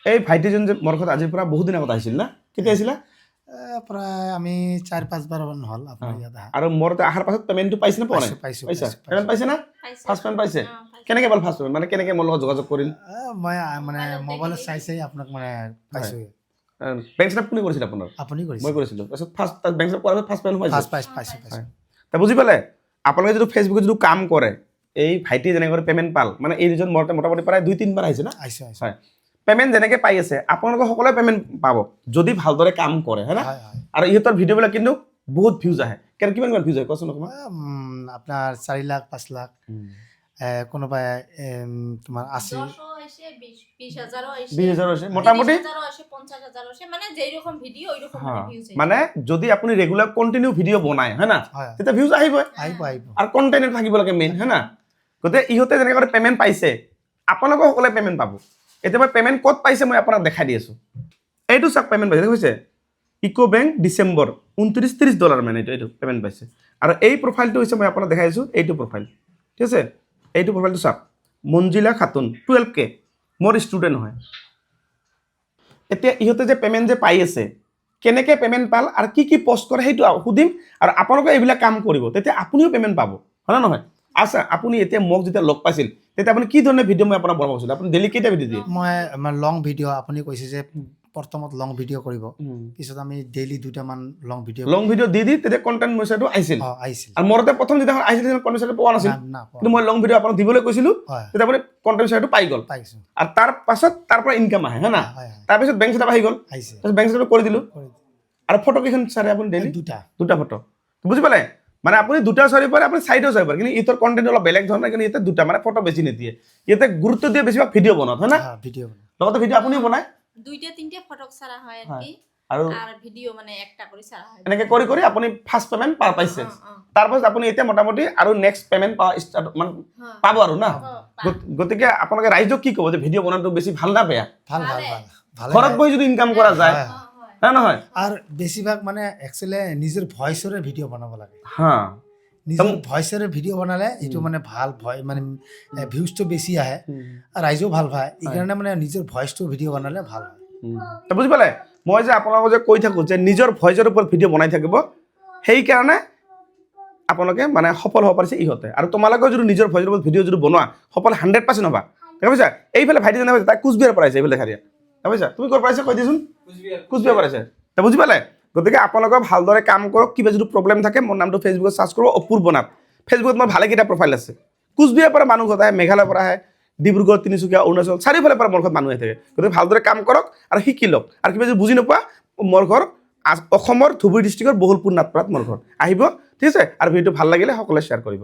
এই ভাইটিজন যে মোৰ ঘৰত আজিৰ পৰা বহুত দিন আগত আহিছিল না কেতিয়া আহিছিলা প্ৰায় আমি 4-5 বাৰ মান হ'ল আপোনাৰ ইয়াত আহা আৰু মোৰ অহাৰ পাছত পেমেণ্টটো পাইছে নে পোৱা নাই পাইছো পেমেণ্ট পাইছে না ফাৰ্ষ্ট পেমেণ্ট পাইছে কেনেকৈ পাল ফাৰ্ষ্ট পেমেণ্ট মানে কেনেকৈ মোৰ লগত যোগাযোগ কৰিল মই মানে মোবাইলত চাই আপোনাক মানে পাইছো বেংক ষ্টাফ কোনে কৰিছিল আপোনাৰ আপুনি কৰিছে মই কৰিছিলোঁ তাৰপিছত ফাৰ্ষ্ট বেংক ষ্টাফ কৰাৰ ফাৰ্ষ্ট পেমেণ্ট পাইছে পাইছো তা বুজি পালে আপোনালোকে যিটো ফেচবুকত যিটো কাম কৰে এই ভাইটি যেনেকৈ পেমেণ্ট পাল মানে এই দুজন মোটামুটি প্ৰায় 2-3 বাৰ আহিছে না হয় পেমেণ্ট যেনেকৈ পাই আছে আপোনালোকে সকলোৱে পেমেণ্ট পাব যদি ভালদৰে কাম কৰে হয় না আৰু ইহঁতৰ ভিডিঅ'বিলাক কিন্তু বহুত ভিউজ আহে কিমান ভিউজ আহে কোৱাচোন অকণমান আপোনাৰ 4 লাখ 5 লাখ কোনোবাই তোমাৰ 80 20,000 হৈছে মোটামুটি মানে যদি আপুনি ৰেগুলাৰ কণ্টিনিউ ভিডিঅ' বনায় হয় না তেতিয়া ভিউজ আহিবই আৰু কণ্টেণ্ট থাকিব লাগে মেইন হয় না গতিকে ইহঁতে যেনেকৈ পেমেণ্ট পাইছে আপোনালোকে সকলোৱে পেমেণ্ট পাব এতিয়া মই পেমেণ্ট ক'ত পাইছে মই আপোনাক দেখাই দি আছোঁ এইটো চাওক পেমেণ্ট পাইছে হৈছে ইকো বেংক ডিচেম্বৰ $29-30 মানে এইটো পেমেণ্ট পাইছে আৰু এই প্ৰফাইলটো হৈছে মই আপোনাক দেখাই আছোঁ এইটো প্ৰফাইল ঠিক আছে এইটো প্ৰফাইলটো চাওক মঞ্জিলা খাতুন 12K মোৰ ষ্টুডেণ্ট হয় এতিয়া ইহঁতে যে পেমেণ্ট যে পাই আছে কেনেকৈ পেমেণ্ট পাল আৰু কি পষ্ট কৰে সেইটো সুধিম আৰু আপোনালোকে এইবিলাক কাম কৰিব তেতিয়া আপুনিও পেমেণ্ট পাব হয় না নহয় আচ্ছা আপুনি এতিয়া মোক যেতিয়া লগ পাইছিল তেতিয়া আপুনি কি ধৰণে ভিডিঅ' মই আপোনাক বনাব কৈছিলোঁ আপুনি ডেইলি কেইটা ভিডিঅ' দিয়ে মই লং ভিডিঅ' আপুনি কৈছে যে প্ৰথমত লং ভিডিঅ' কৰিব পিছত আমি ডেইলি 2টামান লং ভিডিঅ' দি তেতিয়া কণ্টেণ্ট মইচাৰটো আহিছিল আৰু মোৰতে প্ৰথম যেতিয়া আহিছিল কণ্টেণ্ট মইচাৰটো পোৱা নাছিল কিন্তু মই লং ভিডিঅ' আপোনাক দিবলৈ কৈছিলোঁ তেতিয়া আপুনি কণ্টেণ্ট মইচাৰটো পাই গ'ল আৰু তাৰ পাছত তাৰ পৰা ইনকাম আহে হয় না তাৰপিছত বেংক ষ্টাফ আহি গ'ল তাৰপিছত বেংক ষ্টাফটো কৰি দিলোঁ আৰু ফটো কেইখন চাৰে আপুনি ডেইলি দুটা ফটো বুজি পালে মানে আপুনি 2টা চাৰি পাৰে আপুনি 4টাও চাব পাৰে কিন্তু ইহঁতৰ কণ্টেণ্ট অলপ বেলেগ ধৰণৰ কিন্তু ইহঁতে 2টা মানে ফটো বেছি নিদিয়ে ইহঁতে গুৰুত্ব দিয়ে বেছিভাগ ভিডিঅ' বনাত হয় না লগতে ভিডিঅ' আপুনিও বনায় 2-3টা ফটো চাৰা হয় আৰু ভিডিঅ' মানে একটা কৰি চাৰা হয় এনেকৈ কৰি আপুনি ফাৰ্ষ্ট পেমেণ্ট পাইছে তাৰপাছত আপুনি এতিয়া মোটামুটি আৰু নেক্সট পেমেণ্ট ষ্টাৰ্ট মানে পাব আৰু না গতিকে আপোনালোকে ৰাইজক কি ক'ব যে ভিডিঅ' বনোৱাটো বেছি ভাল না বেয়া ঘৰত বহি যদি ইনকাম কৰা যায় না নহয় আৰু বেছিভাগ মানে একচুৱেলি নিজৰ ভইচৰে ভিডিঅ' বনাব লাগে হা নিজৰ ভইচৰে ভিডিঅ' বনালে এইটো মানে ভাল মানে ভিউজটো বেছি আহে ৰাইজেও ভাল পায় এইকাৰণে মানে নিজৰ ভইচটো ভিডিঅ' বনালে ভাল হয় বুজি পালে মই যে আপোনালোকক যে কৈ থাকোঁ যে নিজৰ ভইচৰ ওপৰত ভিডিঅ' বনাই থাকিব সেইকাৰণে আপোনালোকে মানে সফল হ'ব পাৰিছে ইহঁতে আৰু তোমালোকেও যদি নিজৰ ভইচৰ ওপৰত ভিডিঅ' যদি বনোৱা সফল 100% হ'বা দেখা পাইছা এইফালে ভাইটি জানা তাই কোচবিহাৰ পৰা আহিছে এইফালে দেখা দিয়া দেখা পাইছা তুমি ক'ৰ পৰা আহিছা কৈ দিয়াচোন কোচবিহাৰ পৰা আহিছে বুজি পালে গতিকে আপোনালোকে ভালদৰে কাম কৰক কিবা যদি প্ৰব্লেম থাকে মোৰ নামটো ফেচবুকত চাৰ্চ কৰিব অপূৰ্ব নাথ ফেচবুকত মোৰ ভালেকেইটা প্ৰফাইল আছে কোচবিহাৰৰ পৰা মানুহ ঘৰত আহে মেঘালয়ৰ পৰা আহে ডিব্ৰুগড় তিনিচুকীয়া অৰুণাচল চাৰিওফালৰ পৰা মোৰ ঘৰত মানুহ আহি থাকে গতিকে ভালদৰে কাম কৰক আৰু শিকি লওক আৰু কিবা যদি বুজি নোপোৱা মোৰ ঘৰ অসমৰ ধুবুৰী ডিষ্ট্ৰিক্টৰ বহুলপুৰ নাথপাৰাত মোৰ ঘৰ আহিব ঠিক আছে আৰু ভিডিঅ'টো ভাল লাগিলে সকলোৱে শ্বেয়াৰ কৰিব